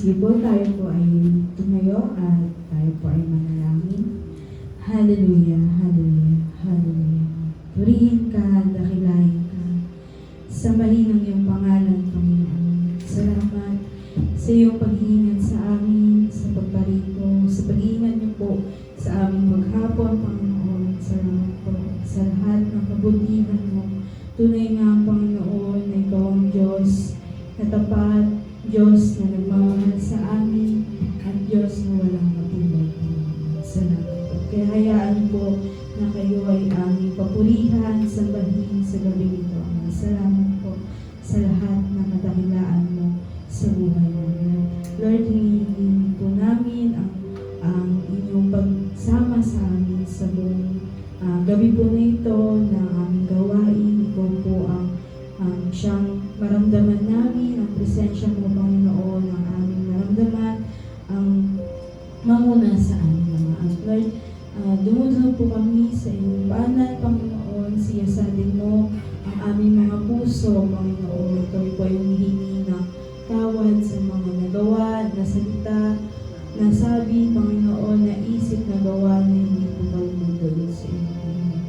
Sige po, tayo po ay tumayo at tayo po ay manalangin. Hallelujah, hallelujah, hallelujah. Purihin ka, dakilain ka. Sambahin ang iyong pangalan, Panginoon. Salamat sa iyong pag-iingat sa amin, sa pagparito, sa pag-iingat niyo po sa aming maghapon, Panginoon. Salamat po sa lahat ng kabutihan mo. Tunay nga, Panginoon, na ikaw ang Diyos na tapat, Diyos na nagmamahal sa amin, at Diyos na walang matulad. Salamat po. Kaya hayaan niyo po na kayo ay aming papurihan, sambahin sa gabi ito. Salamat po sa lahat ng kadakilaan mo sa buhay namin. Lord, hinihingi po namin ang inyong pagsama sa amin sa buong gabi po na ito na aming gawain. Ikaw po ang siyang maramdaman namin, ang presensya mo, Panginoon, ang aming maramdaman, ang manguna sa aming mga Lord, dumudulog po kami sa iyong banal, Panginoon, siyasadin mo ang aming mga puso, Panginoon. Ito po ay humihingi ng tawad sa mga nagawa, nasalita, nasabi, Panginoon, na isip na gawa na hindi po kalumudulog sa iyo.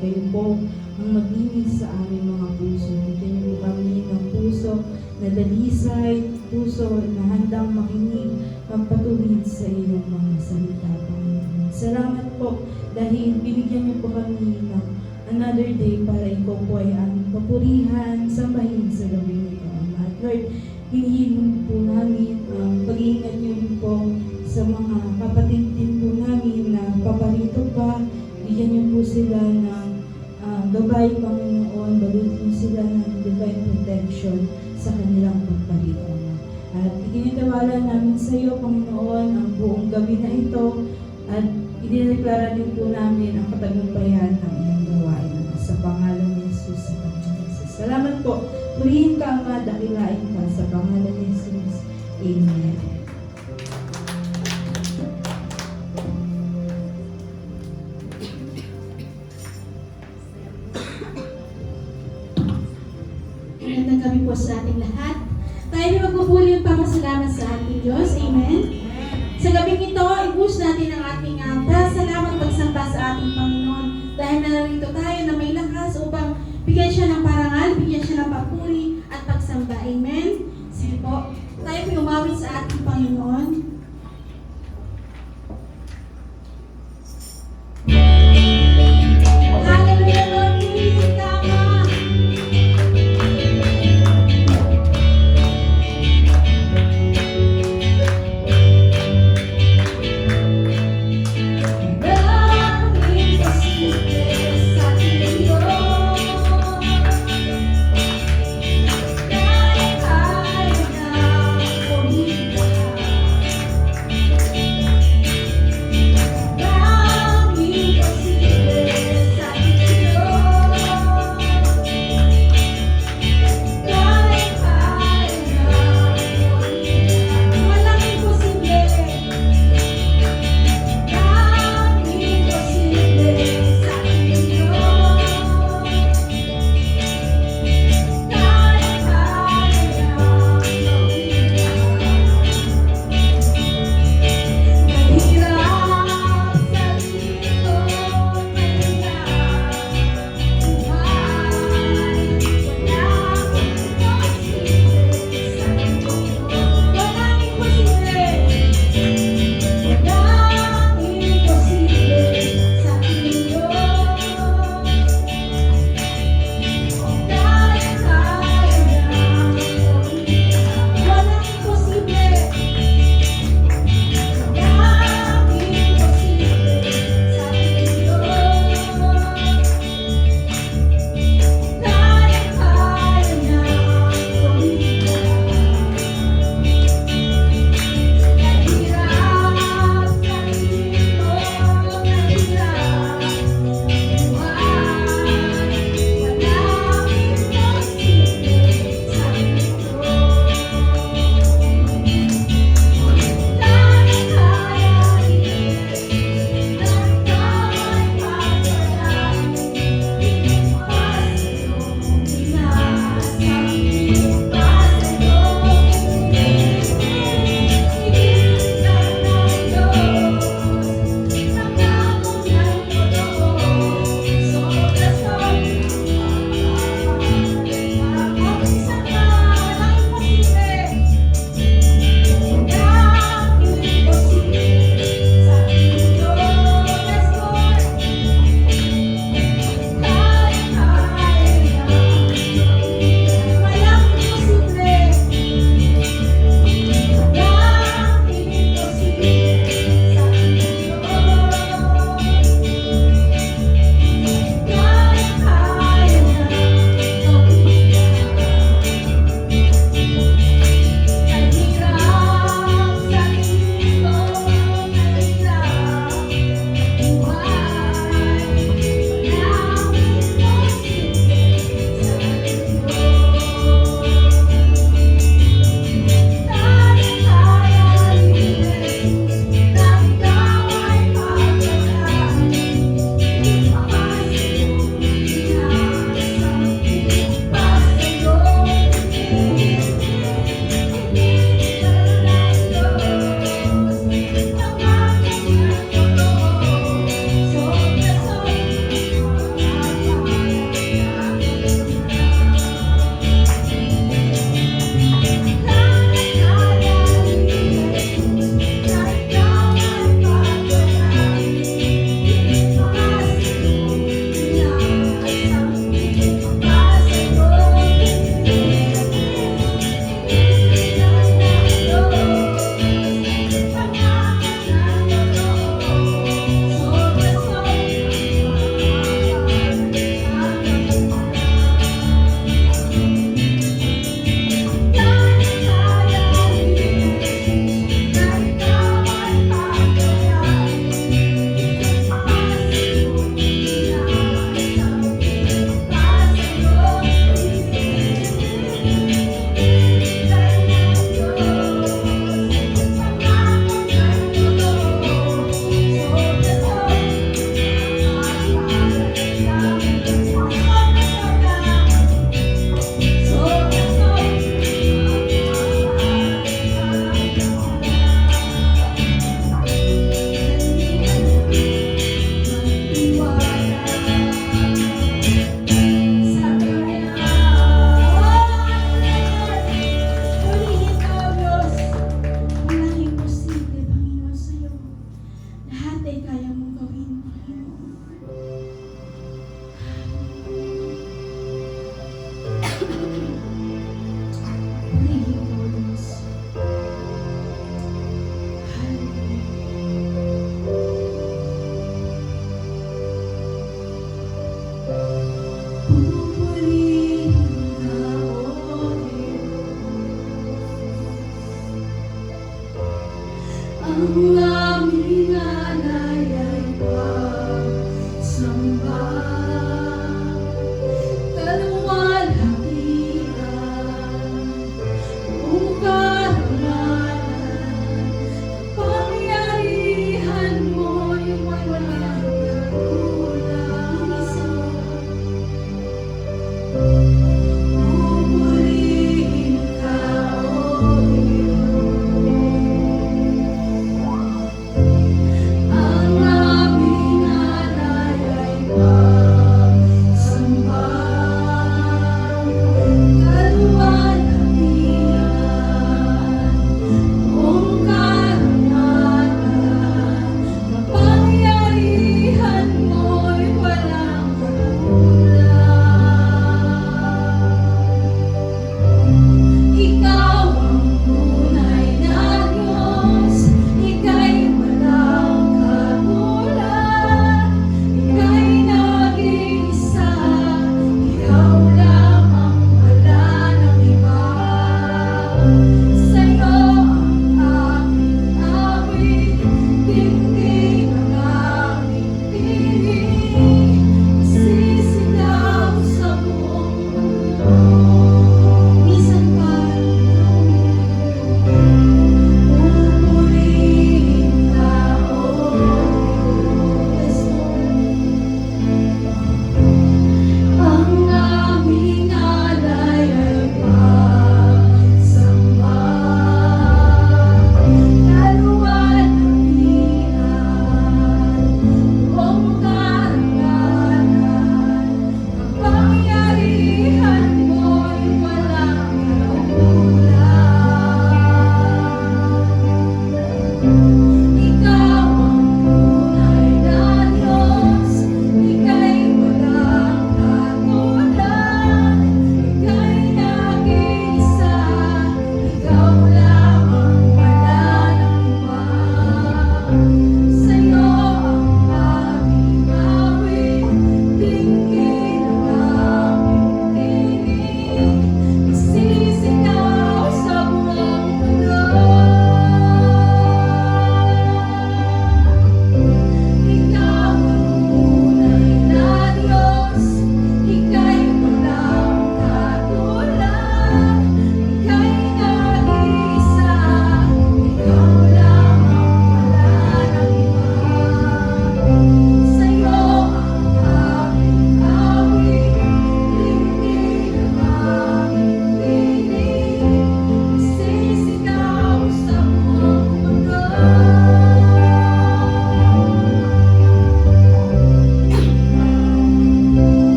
Kayo po ang maglinis sa aming mga puso. Bigyan niyo po kami ng puso na dalisay, puso na handang makinig, magpatuwid sa iyong mga salita, Panginoon. Salamat po dahil binigyan niyo po kami ng another day para ikaw po ay aming papurihan, sambahin sa gabi nito. At Lord, hinihiling po namin ang pag-iingat niyo rin po sa mga kapatid din po namin na paparito pa. Bigyan niyo po sila ng gabay, Panginoon, balutin niyo sila ng divine protection sa kanilang pagparito. At itinitawala namin sa iyo, Panginoon, ang buong gabi na ito at idineklara din po namin ang katagumpayan ng iyong gawain sa pangalan ni Jesus sa Panginoon. Salamat po. Purihin ka, Ama, dakilain ka sa pangalan ni Jesus. Amen. Magandang gabi po sa ating lahat. Tayo ay magpupuli ng pamasalamat sa ating Diyos. Amen. Sa gabing ito, ibus natin ang ating pasalamat pagsamba sa ating Panginoon dahil narito tayo na may lakas upang bigyan siya ng parangal, bigyan siya ng papuri at pagsamba. Amen. Sige po, tayo po umawit sa ating Panginoon. Hallelujah, Lord, purihin ka, Ama.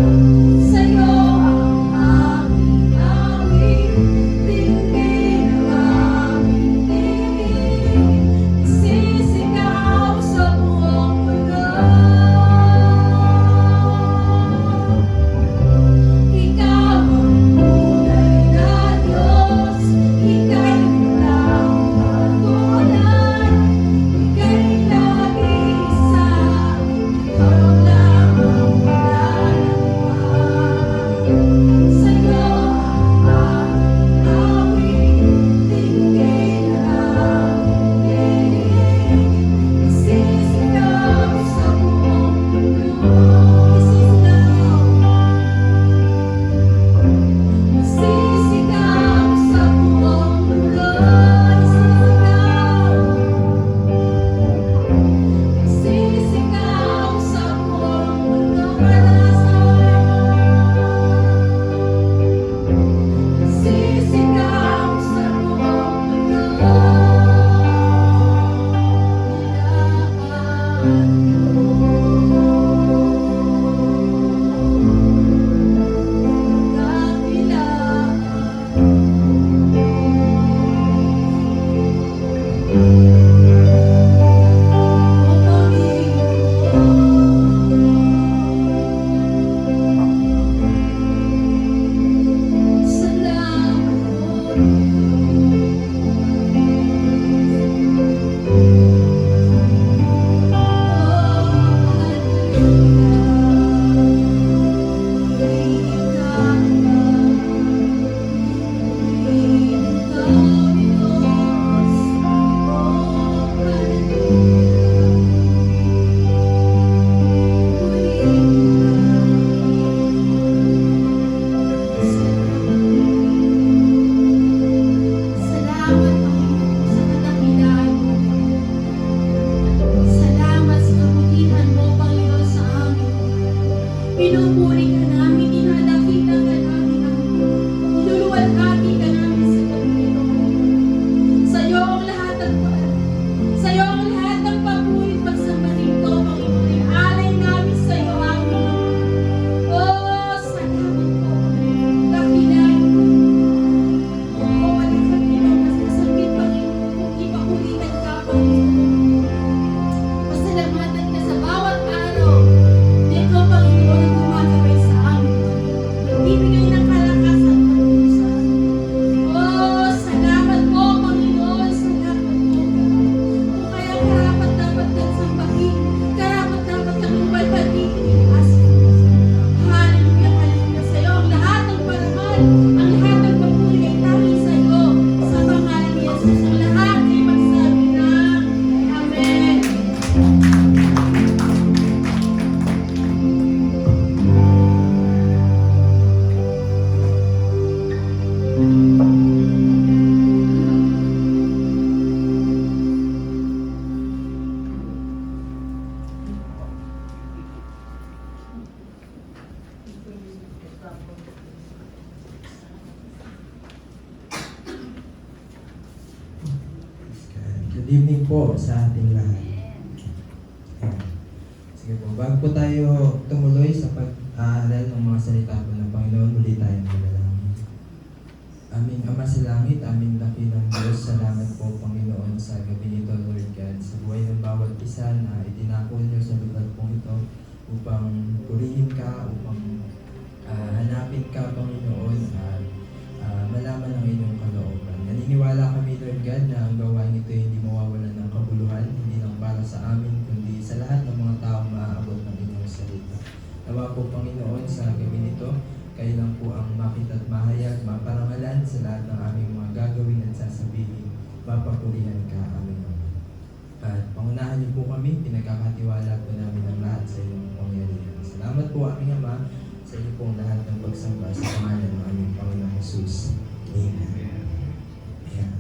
Sa'yo ang aming awit, tingin ang aming tingin, isisigaw sa buong mundo. Ikaw ang tunay na Diyos, Ika'y walang magulan, Ika'y nag-iisa, Ikaw lang ang malalagpan. Sa'yo ang aming awit, tingin ang aming tingin, isisigaw sa buong mundo. Isisigaw sa buong mundo, isisigaw sa buong mundo, isisigaw sa buong mundo, Salamat, Panginoon, sa kadakilaan mo. Salamat sa kabutihan mo, Panginoon, sa amin. Pinupuri ka namin, dinadakila ka namin, niluluwalhati ka namin sa gabi ito. Sa'yo ang lahat ng sa'yo ang lahat ng papuri at pagsamba rito, Panginoon. Inalay namin sa'yo, aming Ama. Oh, salamat po. Dakilain mo. Oh, wala kang ibang masasabit, Panginoon, kung ipakulitan ka, Panginoon. Pasalamatan ka sa bawat araw. Dito, Panginoon, ang gumagabay sa amin, Panginoon. Nagbibigay ng kalakasan, Panginoon. Oh, salamat po, Panginoon. Salamat po, God. Kung kaya karapat dapat kang sambahin, karapat dapat kang luwalhatiin. Hallelujah, hallelujah. Sa'yo ang lahat ng parangal, ang lahat ng papuri ay tanging sa'yo. Sa pangalan ni Jesus, ang lahat ay magsabi ng Amen. Good evening po sa ating lahat. Sige po, bago po tayo tumuloy sa pag-aaral ng mga salita po ng Panginoon, muli tayong manalangin. Aming Ama sa langit, aming dakilang Diyos, salamat po Panginoon sa gabi nito, Lord God, sa buhay ng bawat isa na itinako niyo sa lugar pong ito upang purihin ka, upang hanapin ka, Panginoon, at malaman ang inyong kalooban. Naniniwala kami, Lord God, na ang gawain ito hindi mawawalan ng kabuluhan, hindi lang para sa amin, kundi sa lahat ng mga taong maaabot ng inyong salita. Nawa po, Panginoon, sa gabi nito, kayo lang po ang makita at mahayag, maparangalan sa lahat ng aming mga gagawin at sasabihin, mapapurihan ka, aming Ama. At pangunahan niyo po kami, pinagkakatiwala po namin ang lahat sa inyong pangyarihan. Salamat po, aming Ama, sa iyo pong lahat ng pagsamba sa pangalan ng aming Panginoong Jesus. Amen. Ayan.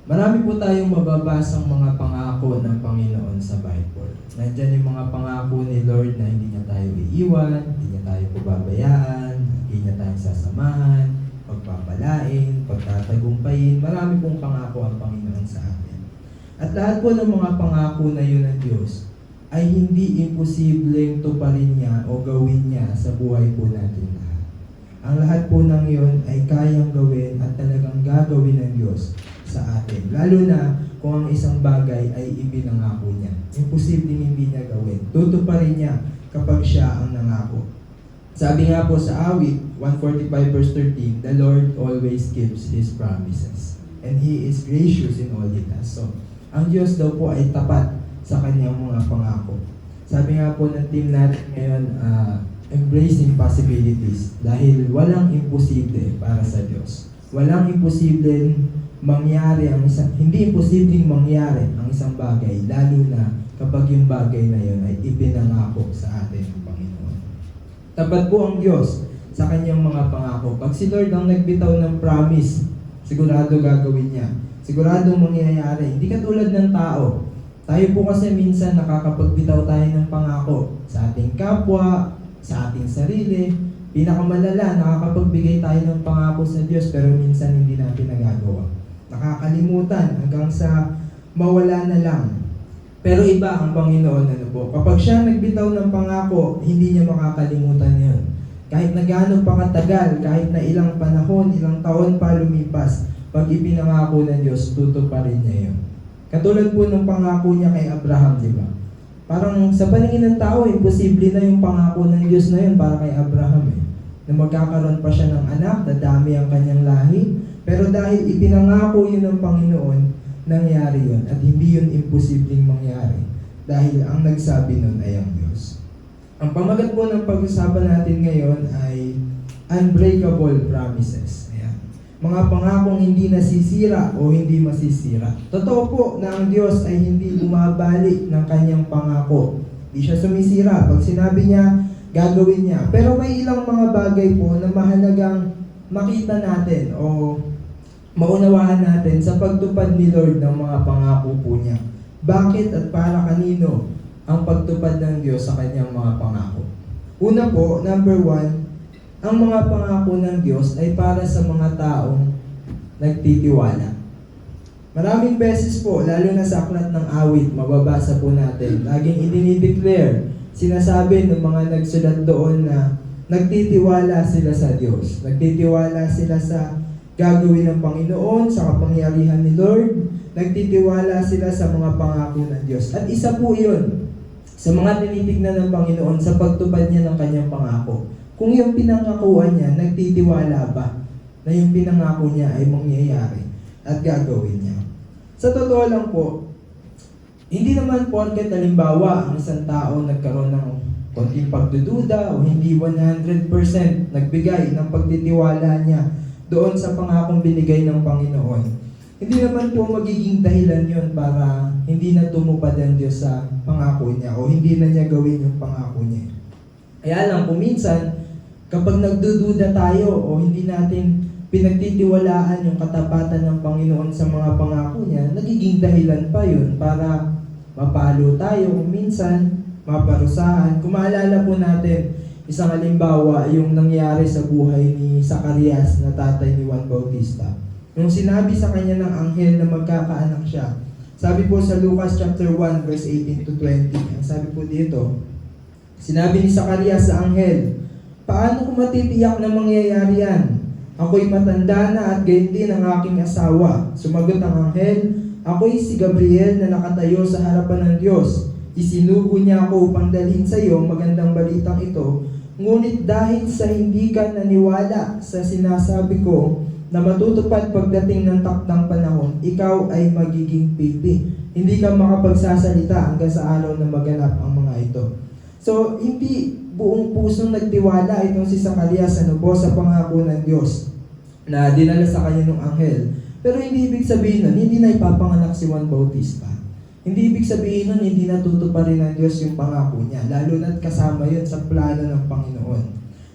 Marami po tayong mababasang mga pangako ng Panginoon sa Bible. Nandiyan yung mga pangako ni Lord na hindi niya tayo iiwan, hindi niya tayo pababayaan, hindi niya tayo sasamahan, pagpapalain, pagtatagumpayin. Marami pong pangako ang Panginoon sa atin. At lahat po ng mga pangako na yun ng Diyos ay hindi imposibleng tuparin niya o gawin niya sa buhay po natin lahat. Ang lahat po ng iyon ay kayang gawin at talagang gagawin ng Diyos sa atin. Lalo na kung ang isang bagay ay ipinangako niya. Imposibleng hindi niya gawin. Tutuparin niya kapag siya ang nangako. Sabi nga po sa awit 145 verse 13, the Lord always keeps His promises. And He is gracious in all He does. So, ang Diyos daw po ay tapat sa kanyang mga pangako. Sabi nga po ng team natin ngayon, embracing possibilities. Dahil walang imposible para sa Diyos. Walang imposibleng mangyari hindi imposibleng mangyari ang isang bagay, lalo na kapag yung bagay na yun ay ipinangako sa atin ng Panginoon. Tapat po ang Diyos sa kanyang mga pangako. Pag si Lord ang nagbitaw ng promise, sigurado gagawin niya. Sigurado mangyayari. Hindi katulad ng tao. Tayo po kasi minsan nakakapagbitaw tayo ng pangako sa ating kapwa, sa ating sarili. Pinakamalala, nakakapagbigay tayo ng pangako sa Diyos pero minsan hindi natin nagagawa. Nakakalimutan hanggang sa mawala na lang. Pero iba ang Panginoon, ano po? Kapag siya nagbitaw ng pangako, hindi niya makakalimutan yun. Kahit na gaano pa katagal, kahit na ilang panahon, ilang taon pa lumipas, pag ipinangako ng Diyos, tutuparin niya yun. Katulad po ng pangako niya kay Abraham, di ba? Parang sa paningin ng tao, imposible na yung pangako ng Diyos na yun para kay Abraham eh. Na magkakaroon pa siya ng anak, dadami ang kanyang lahi, pero dahil ipinangako yun ng Panginoon, nangyari yun at hindi yun imposibleng mangyari dahil ang nagsabi nun ay ang Diyos. Ang pamagat po ng pag-usapan natin ngayon ay unbreakable promises. Ayan. Mga pangakong hindi nasisira o hindi masisira. Totoo po na ang Diyos ay hindi bumabalik ng kanyang pangako. Hindi siya sumisira. Pag sinabi niya, gagawin niya. Pero may ilang mga bagay po na mahalagang makita natin o maunawaan natin sa pagtupad ni Lord ng mga pangako po niya. Bakit at para kanino ang pagtupad ng Diyos sa kanyang mga pangako? Una po, number 1, ang mga pangako ng Diyos ay para sa mga taong nagtitiwala. Maraming beses po, lalo na sa aklat ng awit, mababasa po natin, laging idinideclare, sinasabi ng mga nagsulat doon na nagtitiwala sila sa Diyos. Nagtitiwala sila sa gagawin ng Panginoon, sa kapangyarihan ni Lord. Nagtitiwala sila sa mga pangako ng Diyos. At isa po yun sa mga tinitignan ng Panginoon sa pagtupad niya ng kanyang pangako. Kung yung pinangakuan niya, nagtitiwala ba na yung pinangako niya ay mangyayari at gagawin niya. Sa totoo lang po, hindi naman porket halimbawa ang isang tao nagkaroon ng konting pagdududa o hindi 100% nagbigay ng pagtitiwala niya doon sa pangakong binigay ng Panginoon. Hindi naman po magiging dahilan yon para hindi na tumupad ang Diyos sa pangako niya o hindi na niya gawin yung pangako niya. Kaya lang, minsan, kapag nagdududa tayo o hindi natin pinagtitiwalaan yung katapatan ng Panginoon sa mga pangako niya, nagiging dahilan pa yun para mapalo tayo, minsan maparusahan. Kung maalala po natin, isang halimbawa, yung nangyari sa buhay ni Zacarias na tatay ni Juan Bautista. Nung sinabi sa kanya ng anghel na magkakaanak siya, sabi po sa Lucas chapter 1 verse 18 to 20, ang sabi po dito, sinabi ni Zacarias sa anghel, paano ko matitiyak na mangyayari yan? Ako'y matanda na at gayon din ang aking asawa. Sumagot ang anghel, ako'y si Gabriel na nakatayo sa harapan ng Diyos. Isinugo niya ako upang dalhin sa iyo magandang balitang ito. Ngunit dahil sa hindi ka naniwala sa sinasabi ko na matutupad pagdating ng takdang panahon, ikaw ay magiging pipi. Hindi ka makapagsasalita hanggang sa araw na maganap ang mga ito. So, hindi buong pusong nagtiwala itong si Zacarias sa pangako ng Diyos na dinala sa kanya ng anghel. Pero hindi ibig sabihin nun, hindi na ipapanganak si Juan Bautista. Hindi ibig sabihin nun, hindi natutuparin ng Diyos yung pangako niya. Lalo na't kasama yun sa plano ng Panginoon.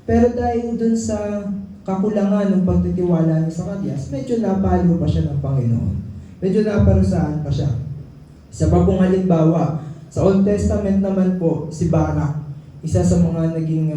Pero dahil dun sa kakulangan ng pagtitiwala ni Zacarias, medyo napalo pa siya ng Panginoon. Medyo naparusahan pa siya. Isa pa pong halimbawa, sa Old Testament naman po, si Barak, isa sa mga naging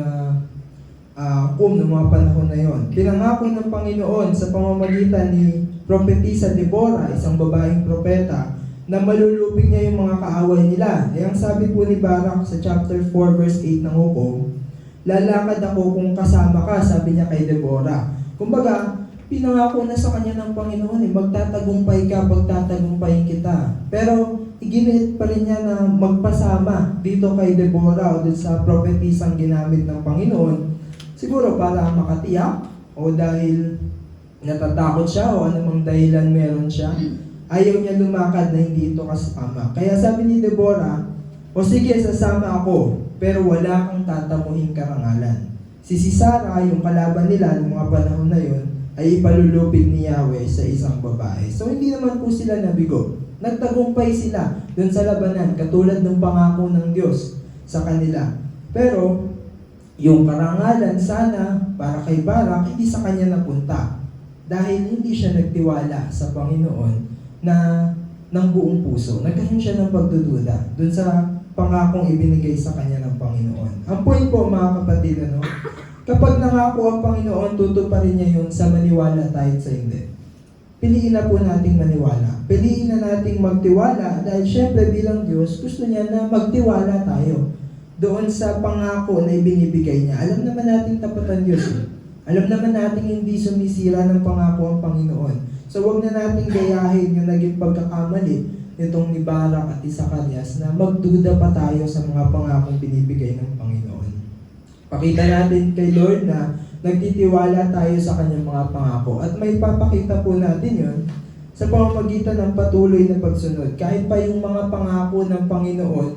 ng mga panahon na yon. Pinangako ng Panginoon sa pamamagitan ni Propetisa Deborah, isang babaeng propeta, na malulupig niya yung mga kaaway nila. Eh, ang sabi po ni Barak sa chapter 4 verse 8 ng Hukom, lalakad ako kung kasama ka, sabi niya kay Deborah. Kumbaga, pinangako na sa kanya ng Panginoon, magtatagumpay ka, pagtatagumpayin kita. Pero, iginit pa rin niya na magpasama dito kay Deborah o dun sa prophetisang ginamit ng Panginoon. Siguro para makatiyak o dahil natatakot siya o anumang dahilan meron siya. Ayaw niya lumakad na hindi ito kasama. Kaya sabi ni Deborah, o sige, sasama ako, pero wala kang tatamuhin karangalan. Si Sisara, yung kalaban nila ng mga panahon na yun, ay ipalulupig ni Yahweh sa isang babae. So hindi naman po sila nabigo. Nagtagumpay sila dun sa labanan, katulad ng pangako ng Diyos sa kanila. Pero, yung karangalan sana para kay Barak, hindi sa kanya napunta. Dahil hindi siya nagtiwala sa Panginoon na ng buong puso. Nagkaroon siya ng pagdududa dun sa pangakong ibinigay sa kanya ng Panginoon. Ang point po mga kapatid, kapag nangako ang Panginoon, tutuparin niya yun sa maniwala tayo sa hindi. Piliin na po nating maniwala. Piliin na nating magtiwala dahil syempre bilang Diyos, gusto niya na magtiwala tayo doon sa pangako na ibinibigay niya. Alam naman nating tapat ang Diyos. Alam naman nating hindi sumisira ng pangako ang Panginoon. So wag na nating gayahin yung naging pagkakamali nitong ni Barak at Zacarias na magduda pa tayo sa mga pangakong binibigay ng Panginoon. Pakita natin kay Lord na nagtitiwala tayo sa kanyang mga pangako. At may papakita po natin yun sa pamamagitan ng patuloy na pagsunod. Kahit pa yung mga pangako ng Panginoon,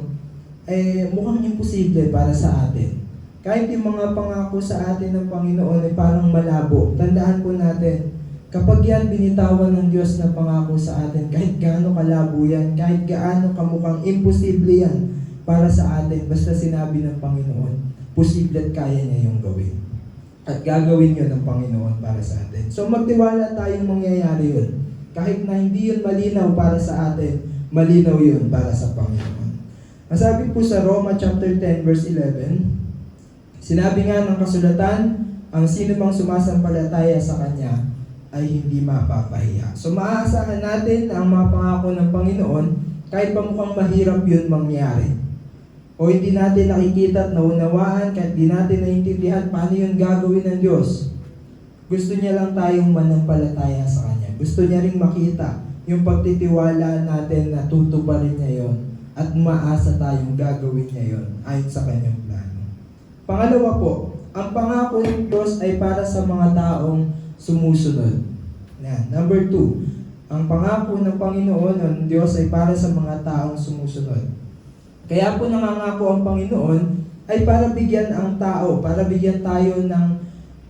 mukhang imposible para sa atin. Kahit yung mga pangako sa atin ng Panginoon ay parang malabo. Tandaan po natin, kapag yan binitawan ng Diyos na pangako sa atin, kahit gaano kalabo yan, kahit gaano kamukhang imposible yan para sa atin, basta sinabi ng Panginoon, posible at kaya niya yung gawin. At gagawin yun ng Panginoon para sa atin. So magtiwala tayong mangyayari yun. Kahit na hindi yun malinaw para sa atin, malinaw yun para sa Panginoon. Masabi po sa Roma chapter 10 verse 11, sinabi nga ng kasulatan, ang sino bang sumasampalataya sa Kanya ay hindi mapapahiya. So maaasahan natin na ang mga pangako ng Panginoon, kahit pa mukhang mahirap yun mangyari, o hindi natin nakikita at naunawaan, kahit di natin naiintindihan paano yun gagawin ng Diyos, gusto niya lang tayong manampalataya sa Kanya. Gusto niya ring makita yung pagtitiwala natin na tutuparin niya yon at maasa tayong gagawin niya yon ayon sa Kanyang plano. Pangalawa po, ang pangako ng Diyos ay para sa mga taong sumusunod. Number 2, ang pangako ng Panginoon ng Diyos ay para sa mga taong sumusunod. Kaya po nangangako ang Panginoon ay para bigyan ang tao, para bigyan tayo ng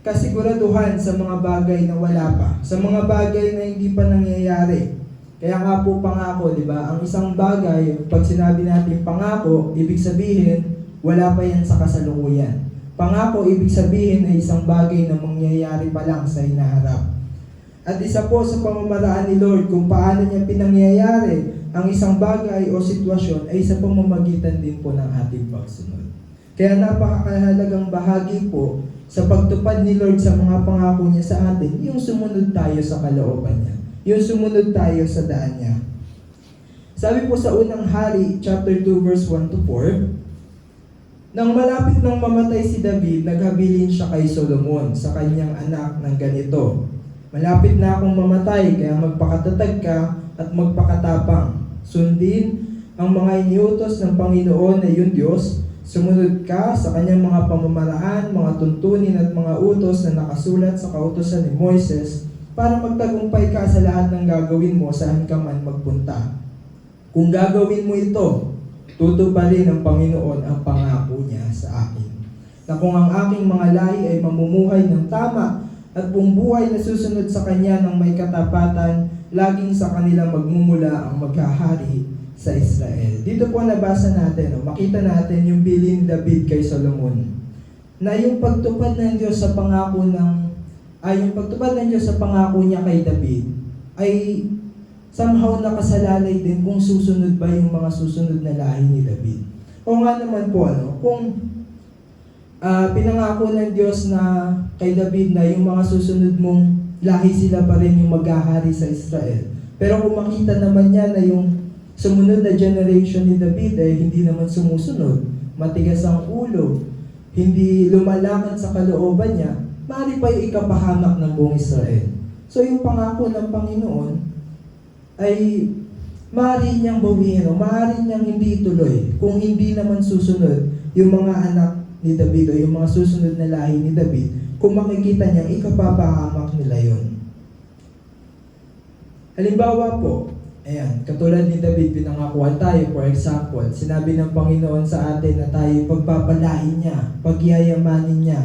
kasiguraduhan sa mga bagay na wala pa, sa mga bagay na hindi pa nangyayari. Kaya nga po pangako, di ba? Ang isang bagay, pag sinabi natin pangako, ibig sabihin, wala pa yan sa kasalukuyan. Pangako, ibig sabihin ay isang bagay na mangyayari pa lang sa hinaharap. At isa po sa pamamaraan ni Lord kung paano niya pinangyayari ang isang bagay o sitwasyon ay sa pamamagitan din po ng ating pagsunod. Kaya napakahalagang bahagi po sa pagtupad ni Lord sa mga pangako niya sa atin, yung sumunod tayo sa kalooban niya. Yung sumunod tayo sa daan niya. Sabi po sa unang hari, chapter 2, verse 1 to 4, nang malapit nang mamatay si David, naghabilin siya kay Solomon sa kanyang anak ng ganito, malapit na akong mamatay, kaya magpakatatag ka at magpakatapang. Sundin ang mga iniutos ng Panginoon na iyong Diyos. Sumunod ka sa kanyang mga pamamaraan, mga tuntunin at mga utos na nakasulat sa kautusan ni Moises para magtagumpay ka sa lahat ng gagawin mo saan ka man magpunta. Kung gagawin mo ito, tutuparin ng Panginoon ang pangako niya sa akin. Na kung ang aking mga lahi ay mamumuhay ng tama at buong buhay na susunod sa Kanya ng may katapatan, laging sa kanila magmumula ang maghahari sa Israel. Dito po nabasa natin, makita natin yung bilin ni David kay Solomon. Na yung pagtupad ng Diyos sa pangako sa pangako niya kay David ay somehow nakasalalay din kung susunod ba yung mga susunod na lahi ni David. O nga naman po, kung pinangako ng Diyos na kay David na yung mga susunod mong lahi sila pa rin yung maghahari sa Israel. Pero kung makita naman niya na yung sumunod na generation ni David ay hindi naman sumusunod, matigas ang ulo, hindi lumalakad sa kalooban niya, maaari pa yung ikapahamak ng buong Israel. So yung pangako ng Panginoon ay maaari niyang bawiin o maaari niyang hindi ituloy kung hindi naman susunod yung mga anak ni David o yung mga susunod na lahi ni David. Kung makikita niya, ikapapahamak nila yon. Halimbawa po, ayan, katulad ni David, pinangakuan tayo, for example, sinabi ng Panginoon sa atin na tayo pagpapalain niya, pagyayamanin niya.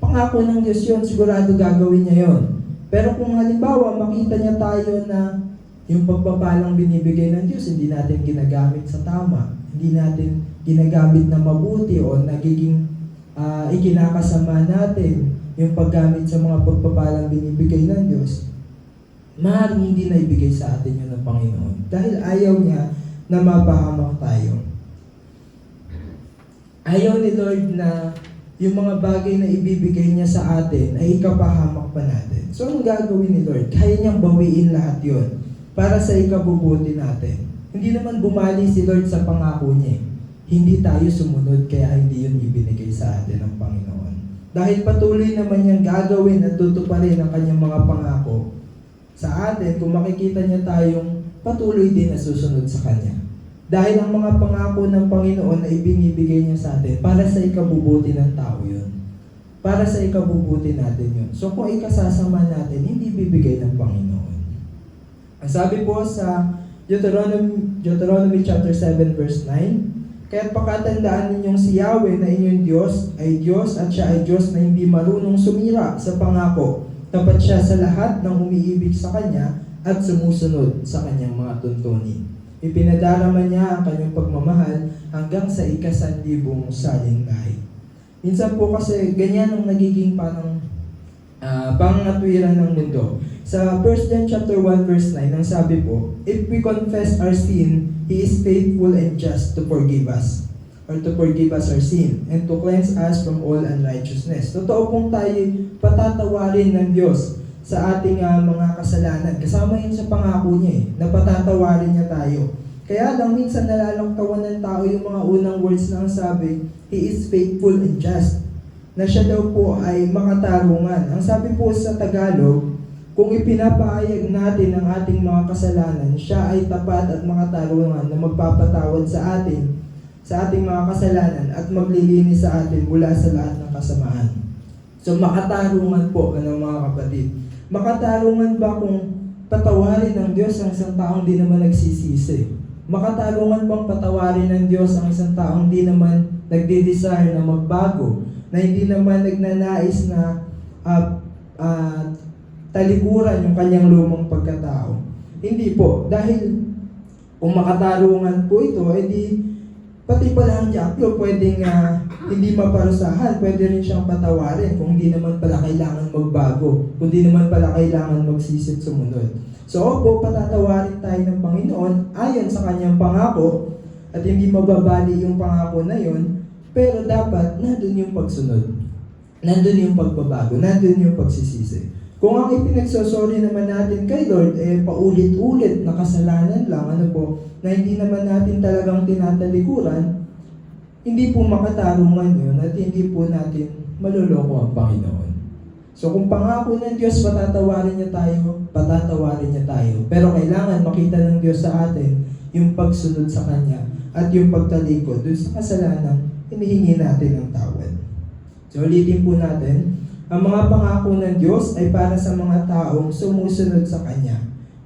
Pangako ng Diyos yun, sigurado gagawin niya yon. Pero kung halimbawa, makita niya tayo na yung pagpapalang binibigay ng Diyos, hindi natin ginagamit sa tama, hindi natin ginagamit na mabuti o nagiging ikinakasama natin yung paggamit sa mga pagpapalang binibigay ng Diyos, maaaring hindi na ibigay sa atin yun ng Panginoon. Dahil ayaw niya na mapahamak tayo. Ayaw ni Lord na yung mga bagay na ibibigay niya sa atin ay ikapahamak pa natin. So, anong gagawin ni Lord? Kaya niyang bawiin lahat yun para sa ikabubuti natin. Hindi naman bumali si Lord sa pangako niya. Hindi tayo sumunod kaya hindi yun ibinigay sa atin ng Panginoon. Dahil patuloy naman niyang gagawin at tutuparin ang kanyang mga pangako sa atin kung makikita niya tayong patuloy din na susunod sa Kanya. Dahil ang mga pangako ng Panginoon na ibinibigay niya sa atin para sa ikabubuti ng tao yun. Para sa ikabubuti natin yun. So kung ikasasama natin, hindi bibigay ng Panginoon. Ang sabi po sa Deuteronomy chapter 7 verse 9, kaya't pakatandaan ninyong si Yahweh na inyong Diyos ay Diyos at siya ay Diyos na hindi marunong sumira sa pangako. Tapat siya sa lahat ng umiibig sa Kanya at sumusunod sa Kanyang mga tuntunin. Ipinadarama niya ang Kanyang pagmamahal hanggang sa ika-1,000 saling lahi. Minsan po kasi ganyan ang nagiging parang pangatwiran ng mundo. Sa 1 John chapter 1 verse 9, ang sabi po, if we confess our sin, He is faithful and just to forgive us, or to forgive us our sin, and to cleanse us from all unrighteousness. Totoo pong tayo patatawarin ng Diyos sa ating mga kasalanan. Kasama yun sa pangako niya na patatawarin niya tayo. Kaya lang minsan nalalangkawan ng tao yung mga unang words na ang sabi, He is faithful and just, na siya daw po ay makatarungan. Ang sabi po sa Tagalog, kung ipinapahayag natin ang ating mga kasalanan, siya ay tapat at makatarungan na magpapatawad sa atin, sa ating mga kasalanan at maglilinis sa atin mula sa lahat ng kasamaan. So makatarungan po, mga kapatid. Makatarungan ba kung patawarin ng Diyos ang isang taong di naman nagsisisi? Makatarungan bang patawarin ng Diyos ang isang taong di naman nagde-desire na magbago, na hindi naman nagnanais na talikuran yung kanyang lumang pagkatao? Hindi po. Dahil kung makatarungan po ito, edi pati pala ang diablo pwedeng hindi maparusahan, pwede rin siyang patawarin kung hindi naman pala kailangan magbago, kung hindi naman pala kailangan magsisit sumunod. So opo, patatawarin tayo ng Panginoon ayon sa kanyang pangako at hindi mababali yung pangako na yun, pero dapat nandun yung pagsunod, nandun yung pagbabago, nandun yung pagsisisi. Kung ang ipinagsosorry naman natin kay Lord, paulit-ulit na kasalanan lang, na hindi naman natin talagang tinatalikuran, hindi po makatarungan yun at hindi po natin maluloko ang Panginoon. So kung pangako ng Diyos, patatawarin niya tayo. Pero kailangan makita ng Diyos sa atin yung pagsunod sa Kanya at yung pagtalikod dun sa kasalanan, hinihingi natin ng tawad. So ulitin po natin, ang mga pangako ng Diyos ay para sa mga taong sumusunod sa Kanya.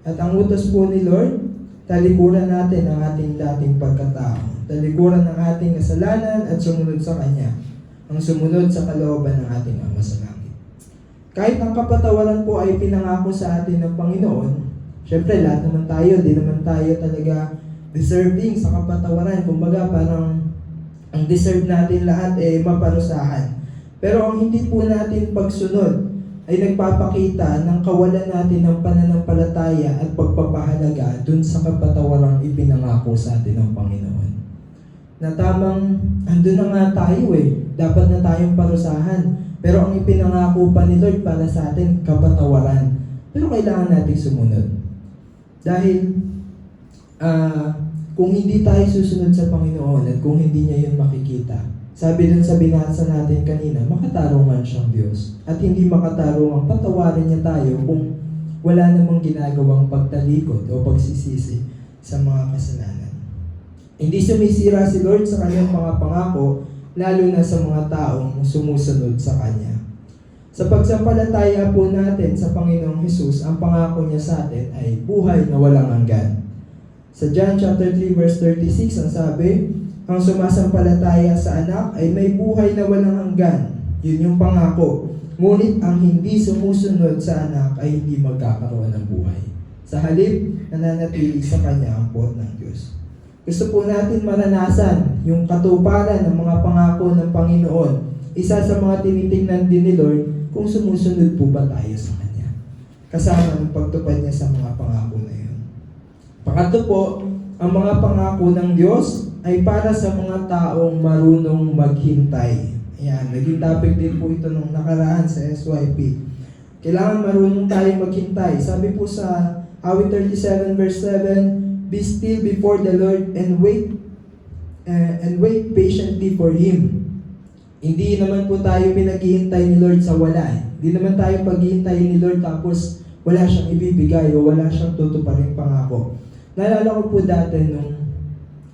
At ang utos po ni Lord, talikuran natin ang ating dating pagkatao. Talikuran ang ating kasalanan at sumunod sa Kanya. Ang sumunod sa kalooban ng ating Ama sa langit. Kahit ang kapatawaran po ay pinangako sa atin ng Panginoon, syempre lahat naman tayo, di naman tayo talaga deserving sa kapatawaran. Kumbaga parang ang deserve natin lahat maparusahan. Pero ang hindi po natin pagsunod ay nagpapakita ng kawalan natin ng pananampalataya at pagpapahalaga dun sa kapatawarang ipinangako sa atin ng Panginoon. Na tamang, andun na nga tayo dapat na tayong parusahan. Pero ang ipinangako pa ni Lord para sa atin, kapatawaran. Pero kailangan natin sumunod. Dahil, kung hindi tayo susunod sa Panginoon at kung hindi niya yun makikita, sabi dun sa binasa natin kanina, makatarungan siyang Diyos. At hindi makatarungan, patawarin niya tayo kung wala namang ginagawang pagtalikod o pagsisisi sa mga kasalanan. Hindi sumisira si Lord sa kanyang mga pangako, lalo na sa mga taong sumusunod sa Kanya. Sa pagsampalataya po natin sa Panginoong Hesus, ang pangako niya sa atin ay buhay na walang hanggan. Sa John chapter 3 verse 36, ang sabi, ang sumasampalataya sa anak ay may buhay na walang hanggan. Yun yung pangako. Ngunit ang hindi sumusunod sa anak ay hindi magkakaroon ng buhay. Sa halip, nananatili sa kanya ang puot ng Diyos. Gusto po natin maranasan yung katuparan ng mga pangako ng Panginoon. Isa sa mga tinitingnan din ni Lord kung sumusunod po ba tayo sa Kanya. Kasama ng pagtupad niya sa mga pangako na yun. Pangatlo po, ang mga pangako ng Diyos ay para sa mga taong marunong maghintay. Ayan, naging topic din po ito nung nakaraan sa SYP. Kailangan marunong tayo maghintay. Sabi po sa Awit 37 verse 7, be still before the Lord and wait patiently for Him. Hindi naman po tayo pinaghihintay ni Lord sa wala. Hindi naman tayo paghihintayin ni Lord tapos wala siyang ibibigay o wala siyang tutuparing pangako. Naalala ko po dati nung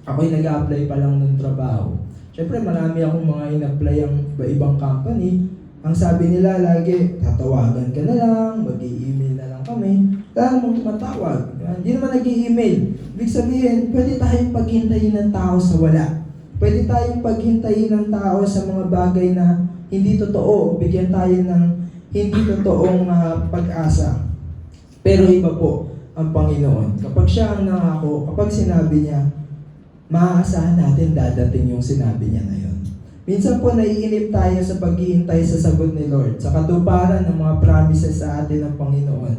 ako'y nag-a-apply pa lang ng trabaho. Siyempre marami akong mga in-apply ang ibang company. Ang sabi nila lagi, tatawagan ka na lang, mag-i-email na lang kami. Wala namang tumatawag. Hindi naman nag-i-email. Ibig sabihin, pwede tayong paghintayin ng tao sa wala. Pwede tayong paghintayin ng tao sa mga bagay na hindi totoo. Bigyan tayo ng hindi totoong pag-asa. Pero iba po ang Panginoon. Kapag siya ang nangako, kapag sinabi niya, maaasahan natin dadating yung sinabi niya na yun. Minsan po naiinip tayo sa paghihintay sa sagot ni Lord, sa katuparan ng mga promises sa atin ng Panginoon.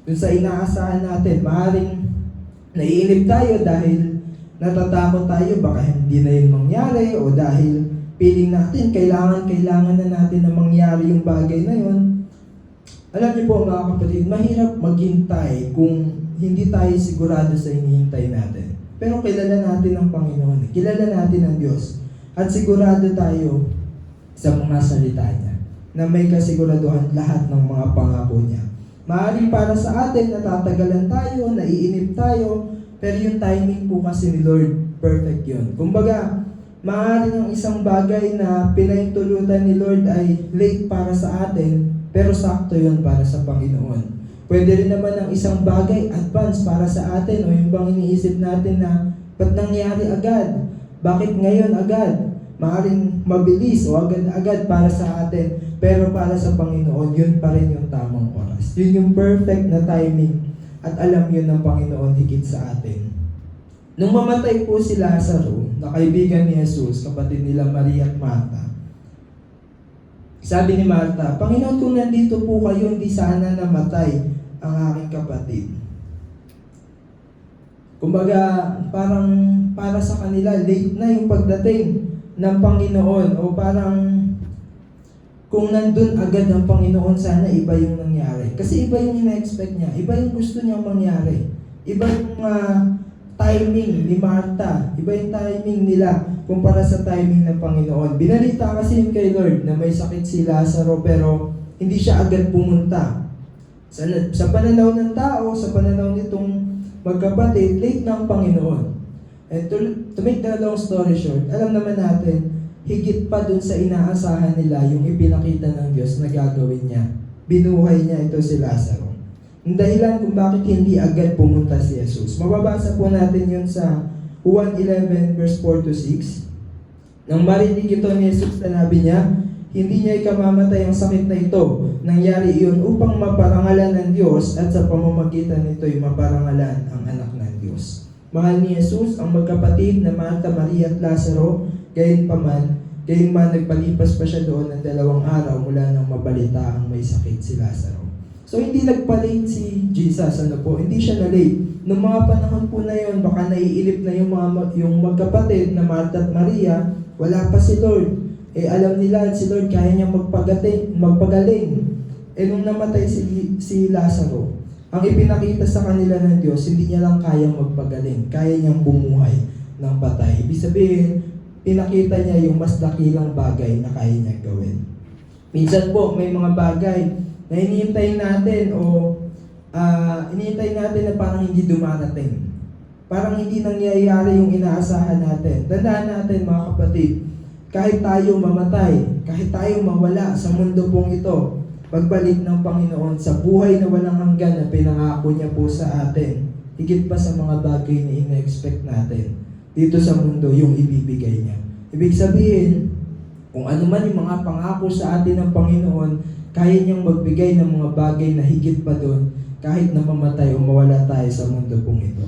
Dun sa inaasahan natin, maaaring naiinip tayo dahil natatakot tayo, baka hindi na yun mangyari, o dahil feeling natin, kailangan na natin na mangyari yung bagay na yun. Alam niyo po mga kapatid, mahirap maghintay kung hindi tayo sigurado sa hinihintay natin. Pero kilala natin ang Panginoon, kilala natin ang Diyos, at sigurado tayo sa mga salita niya, na may kasiguraduhan lahat ng mga pangako niya. Maaaring para sa atin, natatagalan tayo, naiinip tayo, pero yung timing po kasi ni Lord, perfect yun. Kumbaga, maaaring ang isang bagay na pinahintulutan ni Lord ay late para sa atin, pero sakto yun para sa Panginoon. Pwede rin naman ang isang bagay advance para sa atin o yung bang iniisip natin na ba't nangyari agad? Bakit ngayon agad? Maaaring mabilis o agad-agad para sa atin, pero para sa Panginoon, yun pa rin yung tamang oras. Yun yung perfect na timing at alam yun ng Panginoon higit sa atin. Nung mamatay po si Lazaro, na kaibigan ni Jesus, kapatid nila Maria at Martha, sabi ni Martha, Panginoon, kung nandito po kayo, hindi sana namatay ang aking kapatid. Kumbaga, parang para sa kanila, late na yung pagdating ng Panginoon, o parang kung nandun agad ang Panginoon, sana iba yung nangyari. Kasi iba yung ina-expect niya, iba yung gusto niyang mangyari. Iba yung timing ni Martha, iba yung timing nila kumpara sa timing ng Panginoon. Binalita kasi yun kay Lord na may sakit si Lazaro, pero hindi siya agad pumunta. Sa pananaw ng tao, sa pananaw nitong magkapatid, late na ang Panginoon. And to make the long story short, alam naman natin, higit pa dun sa inaasahan nila yung ipinakita ng Diyos na gagawin niya. Binuhay niya ito si Lazaro. Ang dahilan kung bakit hindi agad pumunta si Jesus. Mababasa po natin yun sa 1:11 verse 4 to 6. Nang marinig ito ni Jesus, sinabi niya, hindi niya ikamamatay ang sakit na ito. Nangyari iyon upang maparangalan ng Diyos at sa pamamagitan nito'y maparangalan ang anak ng Diyos. Mahal ni Jesus ang magkapatid na Martha, Maria at Lazaro, gayunman nagpalipas pa siya doon ng 2 araw mula nang mabalita ang may sakit si Lazaro. So hindi nagpa-late si Jesus, hindi siya na-late. Noong mga panahon po na yon, baka naiilip na yung magkapatid na Martha at Maria, wala pa si Lord. Alam nila si Lord kaya niya magpagaling. Nung namatay si Lazaro, ang ipinakita sa kanila ng Diyos, hindi niya lang kayang magpagaling, kaya niyang bumuhay ng patay. Ibig sabihin, pinakita niya yung mas dakilang bagay na kaya niya gawin. Minsan po, may mga bagay na iniintay natin iniintay natin na parang hindi dumarating. Parang hindi nangyayari yung inaasahan natin. Tandaan natin mga kapatid, kahit tayo mamatay, kahit tayo mawala sa mundo pong ito, pagbalik ng Panginoon sa buhay na walang hanggan na pinangako niya po sa atin, higit pa sa mga bagay na ina-expect natin dito sa mundo yung ibibigay niya. Ibig sabihin, kung ano man yung mga pangako sa atin ng Panginoon, kaya niyang magbigay ng mga bagay na higit pa doon, kahit na mamatay o mawala tayo sa mundo pong ito.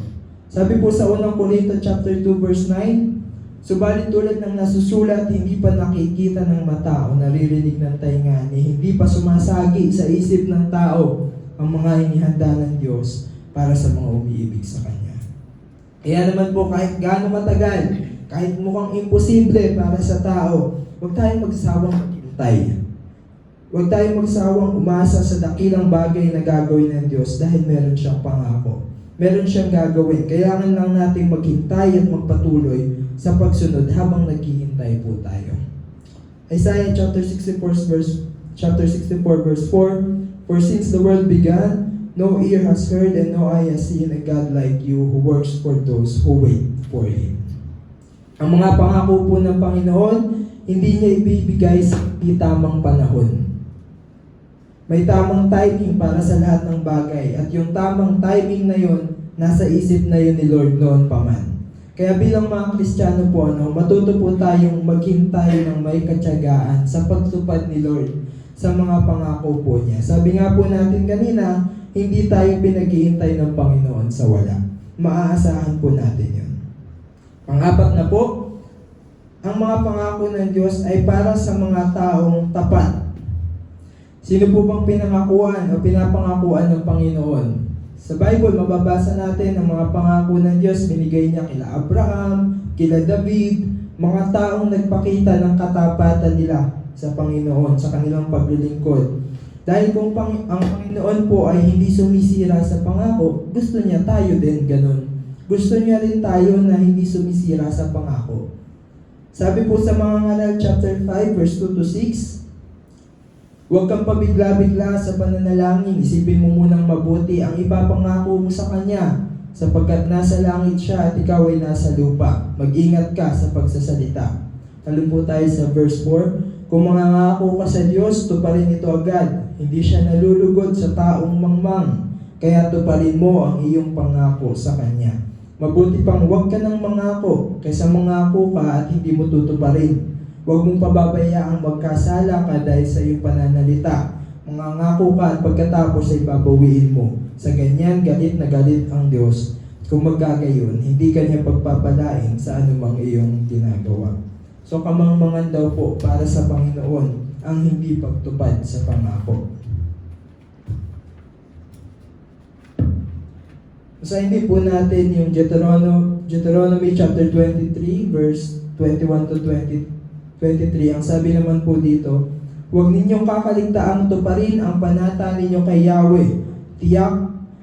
Sabi po sa 1 Corinto chapter 2 verse 9, subalit tulad ng nasusulat, hindi pa nakikita ng mata o naririnig ng tainga, ni hindi pa sumasagi sa isip ng tao ang mga inihanda ng Diyos para sa mga umiibig sa Kanya. Kaya naman po kahit gaano matagal, kahit mukhang imposible para sa tao, huwag tayong magsawang maghintay. Huwag tayong magsawang umasa sa dakilang bagay na gagawin ng Diyos dahil meron siyang pangako. Meron siyang gagawin. Kailangan lang natin maghintay at magpatuloy sa pagsunod habang naghihintay po tayo. Isaiah chapter 64 verse 4, for since the world began, no ear has heard and no eye has seen a God like you who works for those who wait for Him. Ang mga pangako po ng Panginoon, hindi niya ibibigay sa tamang panahon. May tamang timing para sa lahat ng bagay at yung tamang timing na yun, nasa isip na yun ni Lord noon pa man. Kaya bilang mga Kristiyano po, matuto po tayong maghintay ng may katyagaan sa pagtupad ni Lord sa mga pangako po niya. Sabi nga po natin kanina, hindi tayo pinaghihintay ng Panginoon sa wala. Maaasahan po natin yun. Pang-apat na po, ang mga pangako ng Diyos ay para sa mga taong tapat. Sino po bang pinangakuan o pinapangakuan ng Panginoon? Sa Bible, mababasa natin ang mga pangako ng Diyos, binigay niya kila Abraham, kila David, mga taong nagpakita ng katapatan nila sa Panginoon, sa kanilang paglilingkod. Dahil kung ang Panginoon po ay hindi sumisira sa pangako, gusto niya tayo din ganun. Gusto niya rin tayo na hindi sumisira sa pangako. Sabi po sa mga Ngalal chapter 5 verse 2 to 6, huwag kang pabigla-bigla sa pananalangin, isipin mo munang mabuti ang ipapangako mo sa Kanya, sapagkat nasa langit siya at ikaw ay nasa lupa. Mag-ingat ka sa pagsasalita. Talon po tayo sa verse 4, kung mangangako ka sa Diyos, tuparin ito agad. Hindi siya nalulugod sa taong mangmang, kaya tuparin mo ang iyong pangako sa Kanya. Mabuti pang huwag ka nang mangako, kaysa mangako ka at hindi mo tutuparin. Huwag mong pababayaang magkasala ka dahil sa iyong pananalita. Mangangako ka at pagkatapos ay babawiin mo. Sa ganyan, galit na galit ang Diyos. Kung magkagayon, hindi kanya pagpapalain sa anumang iyong ginagawa. So kamangmangan daw po para sa Panginoon ang hindi pagtupad sa pangako. Basahin po natin yung Deuteronomy chapter 23 verse 21 to 23. Ang sabi naman po dito, huwag ninyong kakaligtaang tuparin ang panata ninyo kay Yahweh. Tiyak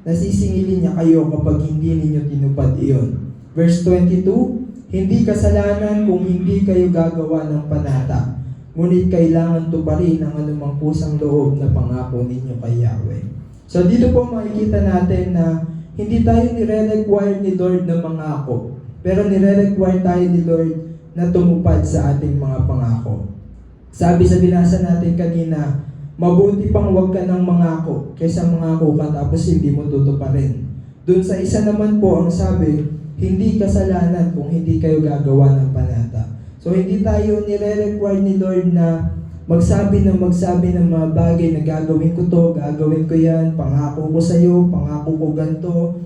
na sisingilin niya kayo kapag hindi ninyo tinupad iyon. Verse 22, hindi kasalanan kung hindi kayo gagawa ng panata. Ngunit kailangan tuparin ang anumang pusang loob na pangako ninyo kay Yahweh. So dito po makikita natin na hindi tayo nire-require ni Lord na mangako. Pero nire-require tayo ni Lord na tumupad sa ating mga pangako. Sabi sa binasa natin kanina, mabuti pang huwag ka ng mangako kaysa mangako ka tapos hindi mo tutuparin. Doon sa isa naman po ang sabi, hindi kasalanan kung hindi kayo gagawa ng panata. So hindi tayo nire-require ni Lord na magsabi ng mga bagay na gagawin ko to, gagawin ko yan, pangako ko sa iyo, pangako ko ganito.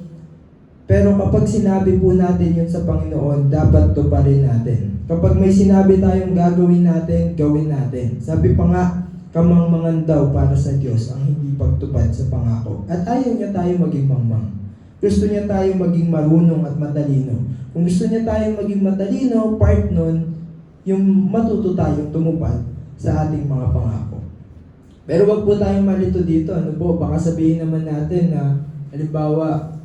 Pero kapag sinabi po natin yun sa Panginoon, dapat tuparin natin. Kapag may sinabi tayong gagawin natin, gawin natin. Sabi pa nga, kamangmangan daw para sa Diyos ang hindi pagtupad sa pangako. At ayaw niya tayo maging mangmang. Gusto niya tayo maging marunong at matalino. Kung gusto niya tayo maging matalino, part nun, yung matuto tayong tumupad sa ating mga pangako. Pero wag po tayong malito dito. Baka sabihin naman natin na Halimbawa,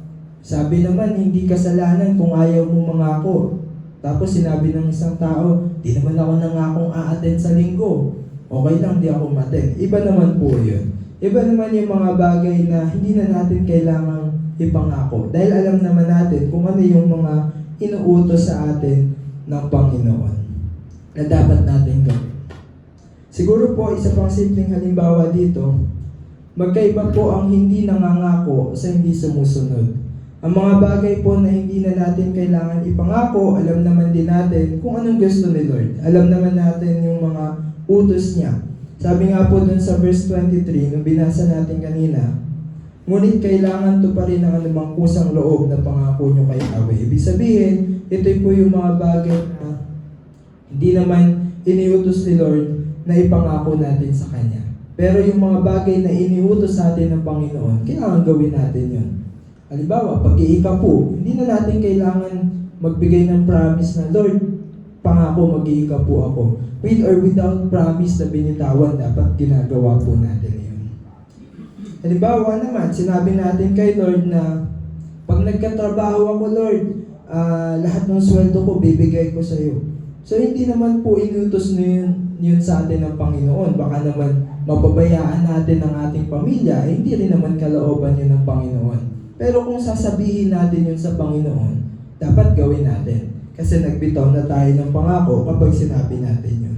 sabi naman, hindi kasalanan kung ayaw mo mangako. Tapos sinabi ng isang tao, di naman ako nangakong a-attend sa linggo. Okay lang, di ako ma-attend. Iba naman po yun. Iba naman yung mga bagay na hindi na natin kailangang ipangako. Dahil alam naman natin kung ano yung mga inuutos sa atin ng Panginoon na dapat natin gawin. Siguro po, isa pang simpleng halimbawa dito, magkaiba po ang hindi nangangako sa hindi sumusunod. Ang mga bagay po na hindi na natin kailangan ipangako, alam naman din natin kung anong gusto ni Lord. Alam naman natin yung mga utos niya. Sabi nga po dun sa verse 23, nung binasa natin kanina, ngunit kailangan tuparin ang anumang kusang loob na pangako nyo kay Yahweh. Ibig sabihin, ito po yung mga bagay na hindi naman iniutos ni Lord na ipangako natin sa Kanya. Pero yung mga bagay na iniutos sa atin ng Panginoon, kailangan gawin natin yun. Halimbawa, pag-iikapo, hindi na natin kailangan magbigay ng promise na, Lord, pangako mag-iikapo ako. With or without promise na binitawan, dapat ginagawa po natin yun. Halimbawa naman, sinabi natin kay Lord na, pag nagkatrabaho ako, Lord, lahat ng sweldo ko, bibigay ko sa iyo. So, hindi naman po inutos na yun sa atin ng Panginoon. Baka naman mapabayaan natin ang ating pamilya, hindi rin naman kalooban yun ng Panginoon. Pero kung sasabihin natin yun sa Panginoon, dapat gawin natin. Kasi nagbitaw na tayo ng pangako kapag sinabi natin yun.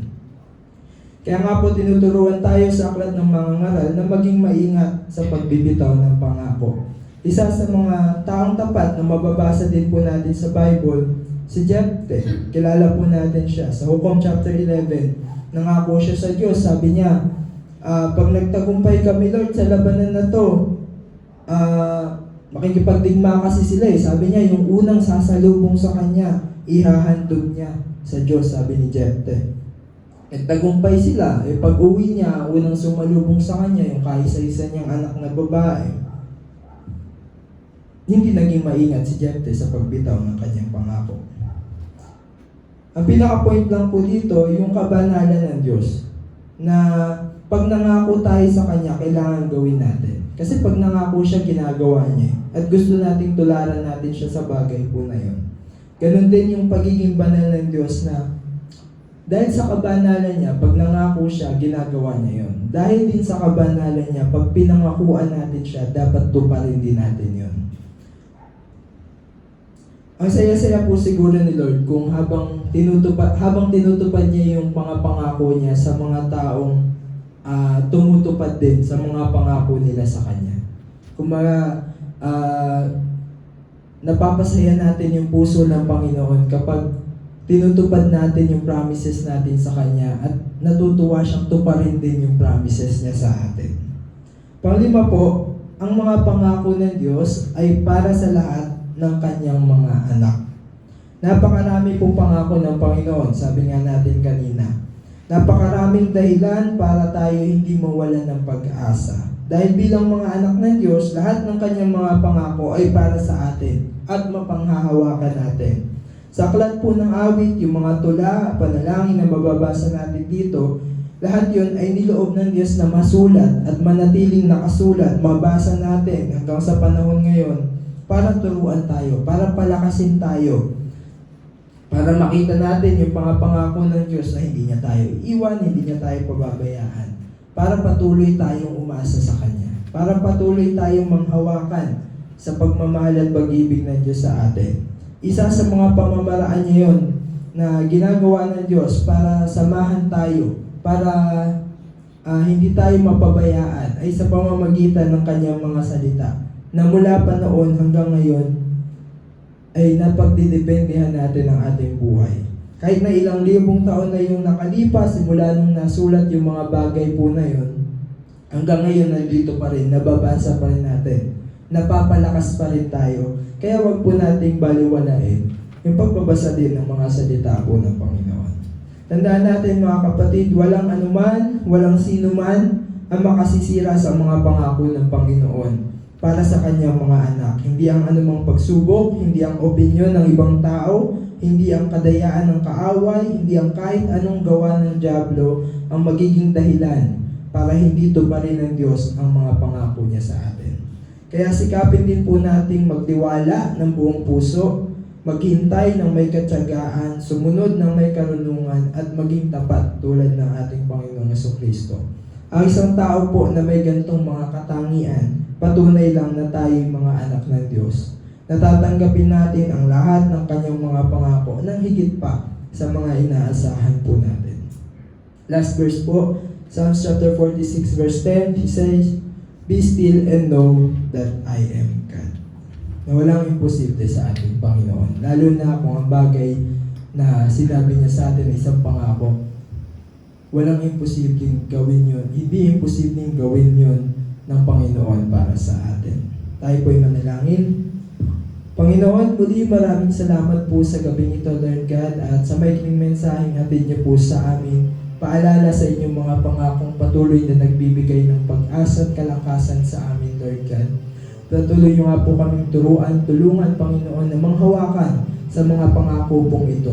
Kaya nga po tinuturuan tayo sa aklat ng mga ngaral na maging maingat sa pagbibitaw ng pangako. Isa sa mga taong tapat na mababasa din po natin sa Bible, si Jephthah. Kilala po natin siya. Sa Hukom chapter 11, nangako siya sa Diyos. Sabi niya, pag nagtagumpay kami, Lord, sa labanan na to, makikipagdigma kasi sila eh. Sabi niya, yung unang sasalubong sa kanya, ihahandog niya sa Diyos, sabi ni Jephthah. At tagumpay sila. Pag uwi niya, unang sumalubong sa kanya, yung kaisa-isa niyang anak na babae. Hindi naging maingat si Jephthah sa pagbitaw ng kanyang pangako. Ang pinaka-point lang po dito, yung kabanalan ng Diyos. Na pag nangako tayo sa Kanya, kailangan gawin natin. Kasi pag nangako siya, ginagawa niya. At gusto nating tularan natin siya sa bagay po na yun. Ganon din yung pagiging banal ng Diyos na dahil sa kabanalan niya, pag nangako siya, ginagawa niya yun. Dahil din sa kabanalan niya, pag pinangakuan natin siya, dapat tuparin din natin yun. Ang saya-saya po siguro ni Lord kung habang tinutupad niya yung mga pangako niya sa mga taong tumutupad din sa mga pangako nila sa Kanya. Kung napapasaya natin yung puso ng Panginoon kapag tinutupad natin yung promises natin sa Kanya at natutuwa siyang tuparin din yung promises niya sa atin. Panglima po, ang mga pangako ng Diyos ay para sa lahat ng Kanyang mga anak. Napakarami pong pangako ng Panginoon, sabi nga natin kanina. Napakaraming dahilan para tayo hindi mawalan ng pag-asa. Dahil bilang mga anak ng Diyos, lahat ng Kanyang mga pangako ay para sa atin at mapanghahawakan natin. Sa aklat po ng awit, yung mga tula, panalangin na mababasa natin dito, lahat yun ay niloob ng Diyos na masulat at manatiling nakasulat, mabasa natin hanggang sa panahon ngayon para turuan tayo, para palakasin tayo, para makita natin yung mga pangako ng Diyos na hindi niya tayo iwan, hindi niya tayo pababayaan, para patuloy tayong umasa sa Kanya, para patuloy tayong manghawakan sa pagmamahal at pag-ibig ng Diyos sa atin. Isa sa mga pamamaraan niya yun na ginagawa ng Diyos para samahan tayo, para hindi tayo mapabayaan ay sa pamamagitan ng Kanyang mga salita na mula pa noon hanggang ngayon ay napagdidependehan natin ang ating buhay. Kahit na ilang libong taon na yung nakalipas, simula nung nasulat yung mga bagay po na yun, hanggang ngayon nandito pa rin, nababasa pa rin natin, napapalakas pa rin tayo. Kaya wag po nating baliwalain yung pagbabasa din ng mga salita po ng Panginoon. Tandaan natin mga kapatid, walang anuman, walang sino man ang makasisira sa mga pangako ng Panginoon para sa Kanyang mga anak. Hindi ang anumang pagsubok, hindi ang opinyon ng ibang tao, hindi ang kadayaan ng kaaway, hindi ang kahit anong gawa ng dyablo ang magiging dahilan para hindi tuparin ng Diyos ang mga pangako niya sa atin. Kaya sikapin din po nating magtiwala ng buong puso, maghintay ng may katyagaan, sumunod ng may karunungan, at maging tapat tulad ng ating Panginoong Jesucristo. Ang isang tao po na may gantong mga katangian, patunay lang na tayo'y mga anak ng Diyos. Natatanggapin natin ang lahat ng kanyang mga pangako ng higit pa sa mga inaasahan po natin. Last verse po, Psalms chapter 46 verse 10, he says, "Be still and know that I am God." Na walang imposible sa ating Panginoon. Lalo na kung ang bagay na sinabi niya sa atin ay isang pangako, walang imposibleng gawin yun. Hindi imposibleng gawin yun ng Panginoon para sa atin. Tayo po'y manalangin. Panginoon, muli maraming salamat po sa gabing ito, Lord God, at sa maikling mensaheng hatid niyo po sa amin. Paalala sa inyong mga pangakong patuloy na nagbibigay ng pag-asa at kalakasan sa amin, Lord God. Patuloy niyo nga po kaming tulungan, Panginoon, na manghawakan sa mga pangako pong ito.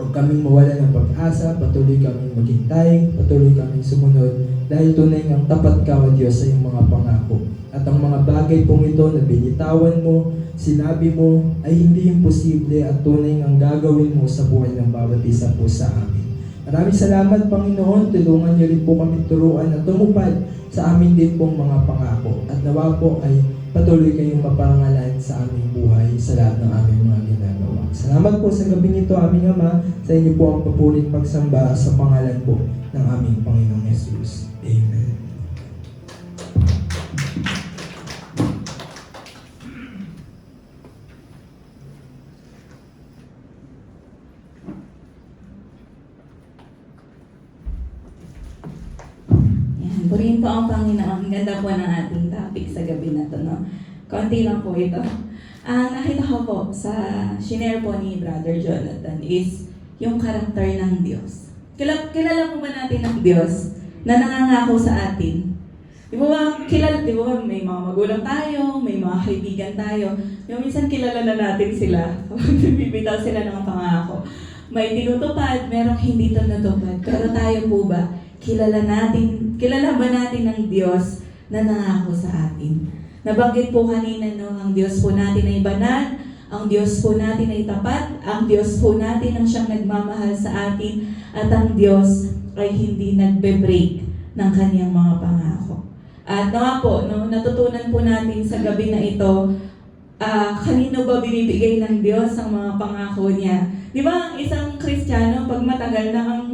Huwag kaming mawala ng pag-asa, patuloy kaming maghintay, patuloy kaming sumunod, dahil tunay ngang tapat ka, O Diyos, sa iyong mga pangako. At ang mga bagay pong ito na binitawan mo, sinabi mo, ay hindi imposible at tunay ngang gagawin mo sa buhay ng bawat isa po sa amin. Maraming salamat, Panginoon. Tulungan niyo rin po kami turuan at tumupad sa amin din pong mga pangako. At nawa po ay patuloy kayong maparangalan sa aming buhay sa lahat ng aming mga ginagawa. Salamat po sa gabi nito, aming Ama. Sa inyo po ang papuling pagsamba sa pangalan po ng aming Panginoong Jesus. Amen. Purihin po ang Panginoon. Ang ganda po ng ating topic sa gabi na ito, no? Konti lang po ito. Ang nakita ko po sa shinare po ni Brother Jonathan is yung karakter ng Diyos. Kilala po ba natin ang Diyos na nangangako sa atin? Di ba may mga magulang tayo, may mga kaibigan tayo. Yung minsan kilala na natin sila. Bibitaw sila ng pangako. May tinutupad, merong hindi ito natupad. Pero tayo po ba, kilala ba natin ang Diyos na nangako sa atin? Nabanggit po kanina, no, ang Diyos po natin ay banal, ang Diyos po natin ay tapat, ang Diyos po natin ang siyang nagmamahal sa atin, at ang Diyos ay hindi nagbe-break ng kanyang mga pangako. At nga po, no, natutunan po natin sa gabi na ito, kanino ba binibigay ng Diyos ang mga pangako niya? Di ba, ang isang Kristiyano, pag matagal na,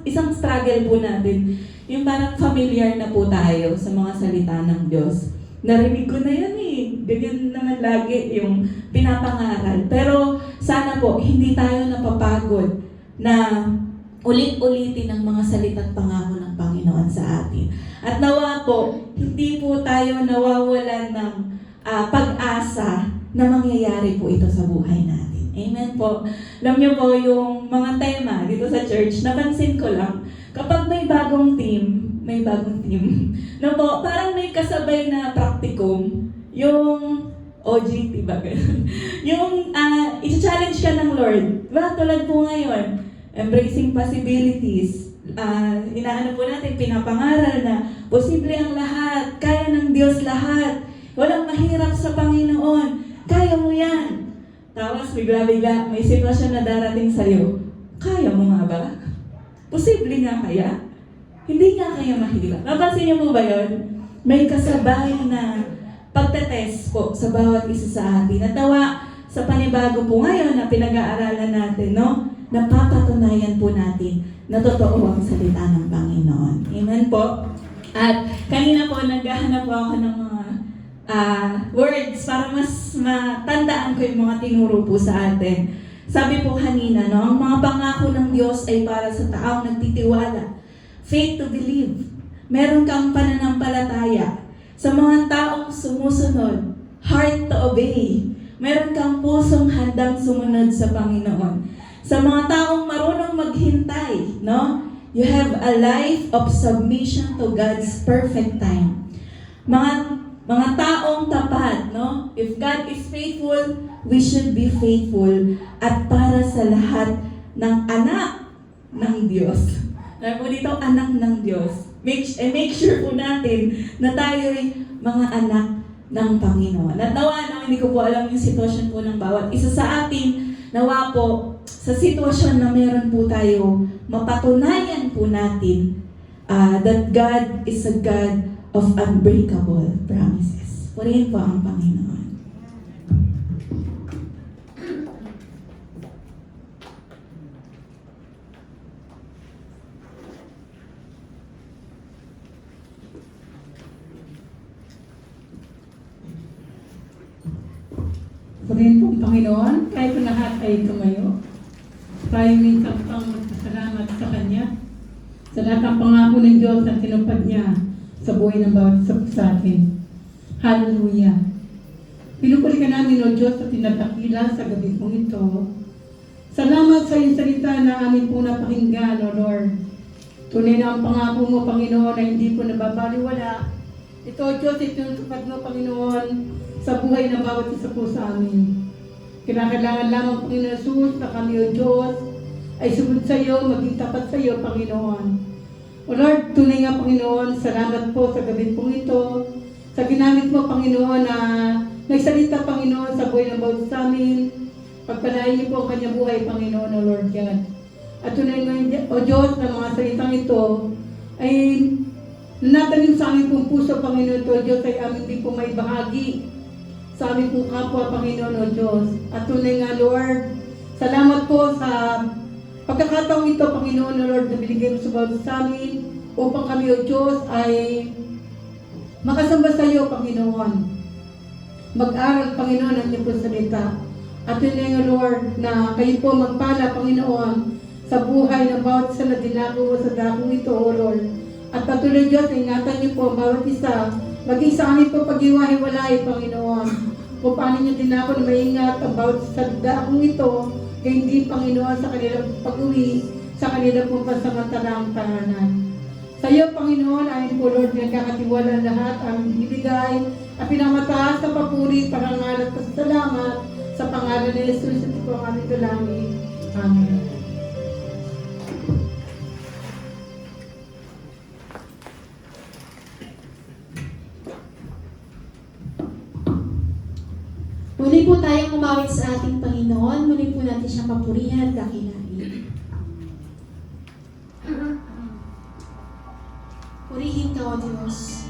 isang struggle po natin, yung parang familiar na po tayo sa mga salita ng Diyos. Narinig ko na yan ganyan naman lagi yung pinapangaral. Pero sana po, hindi tayo napapagod na ulit-ulitin ang mga salita't pangako ng Panginoon sa atin. At nawa po, hindi po tayo nawawalan ng pag-asa na mangyayari po ito sa buhay natin. Amen po. Alam niyo po, yung mga tema dito sa church, napansin ko lang, kapag may bagong team, no po, parang may kasabay na practicum, yung OGT ba? Yung i-challenge ka ng Lord. Diba? Tulad po ngayon, embracing possibilities. Inaano po natin, pinapangaral na posible ang lahat, kaya ng Diyos lahat. Walang mahirap sa Panginoon. Kaya mo yan. Tapos bigla-bigla, may sitwasyon na darating sa'yo. Kaya mo nga ba? Posible nga kaya? Hindi nga kaya mahirap. Napansin niyo po ba yun? May kasabay na pagtetest po sa bawat isa sa atin. At nawa sa panibago po ngayon na pinag-aaralan natin, no? Napapatunayan po natin na totoo ang salita ng Panginoon. Amen po? At kanina po, naghahanap po ako ng mga words para mas matandaan ko yung mga tinuro po sa atin. Sabi po kanina, no? Ang mga pangako ng Diyos ay para sa taong nagtitiwala. Faith to believe. Meron kang pananampalataya. Sa mga taong sumusunod, heart to obey. Meron kang pusong handang sumunod sa Panginoon. Sa mga taong marunong maghintay, no? You have a life of submission to God's perfect time. Mga taong tapat, no? If God is faithful, we should be faithful. At para sa lahat ng anak ng Diyos. Alam mo dito, anak ng Diyos. Make sure po natin na tayo ay mga anak ng Panginoon. At nawa, hindi ko po alam yung sitwasyon po ng bawat isa sa atin, nawa po, sa sitwasyon na meron po tayo, mapatunayan po natin that God is a God of unbreakable promises. Purihin po ang Panginoon. Purihin po ang Panginoon, kahit ang lahat ay tumayo. Tayo minsan pang magpasalamat sa Kanya. Sa lahat ng pangako ng Diyos na tinupad niya sa buhay ng bawat isa po sa atin. Hallelujah. Pinupuli ka namin, O Diyos, at tinatapila sa gabi kong ito. Salamat sa iyong salita na amin po napakinggan, O Lord. Tunay na ang pangako mo, Panginoon, na hindi po nababaliwala. Ito, O Diyos, itinutupad mo, Panginoon, sa buhay ng bawat isa po sa amin. Kinakailangan lamang, Panginoon Jesus, na kami, O Diyos, ay sumunod sa iyo, maging tapat sa iyo, Panginoon. O Lord, tunay nga, Panginoon, salamat po sa gabi pong ito, sa ginamit mo, Panginoon, na nagsalita, Panginoon, sa buhay ng bawat sa amin. Pagpalain niyo po ang kanyang buhay, Panginoon, O Lord God. At tunay nga, O Diyos, na mga salitang ito ay natanim sa aming pong puso, Panginoon, O Diyos, ay aming din po may bahagi sa aming pong kapwa, Panginoon, O Diyos. At tunay nga, Lord, salamat po sa pagkakataong ito, Panginoon, O Lord, na binigay mo sa bawat sa amin upang kami, O Diyos, ay makasamba sa iyo, Panginoon. Mag-aral, Panginoon, ang iyong pong salita. At tunay nga, Lord, na kayo po magpala, Panginoon, sa buhay ng bawat isa na dinako mo sa dakong ito, O Lord. At patuloy, Diyos, ingatan niyo po ang bawat isa, maging sa amin po pag-iwahiwalay, Panginoon. Kung paano niyo dinako na maingat ang bawat isa sa dakong ito, kaya hindi, Panginoon, sa kanilang pag-uwi, sa kanilang pong pansamantalang tahanan. Sa iyo, Panginoon, ayon po, Lord, nagkakatiwala lahat ang ibigay at pinamataas na papuri, parangal at pasalamat sa pangalan ni Jesus. Ito po ang aming dalangin. Amen. Muli po tayong umawit sa ating Panginoon. Muli po natin siyang papurihan at dakilain. Purihin ka, O Diyos.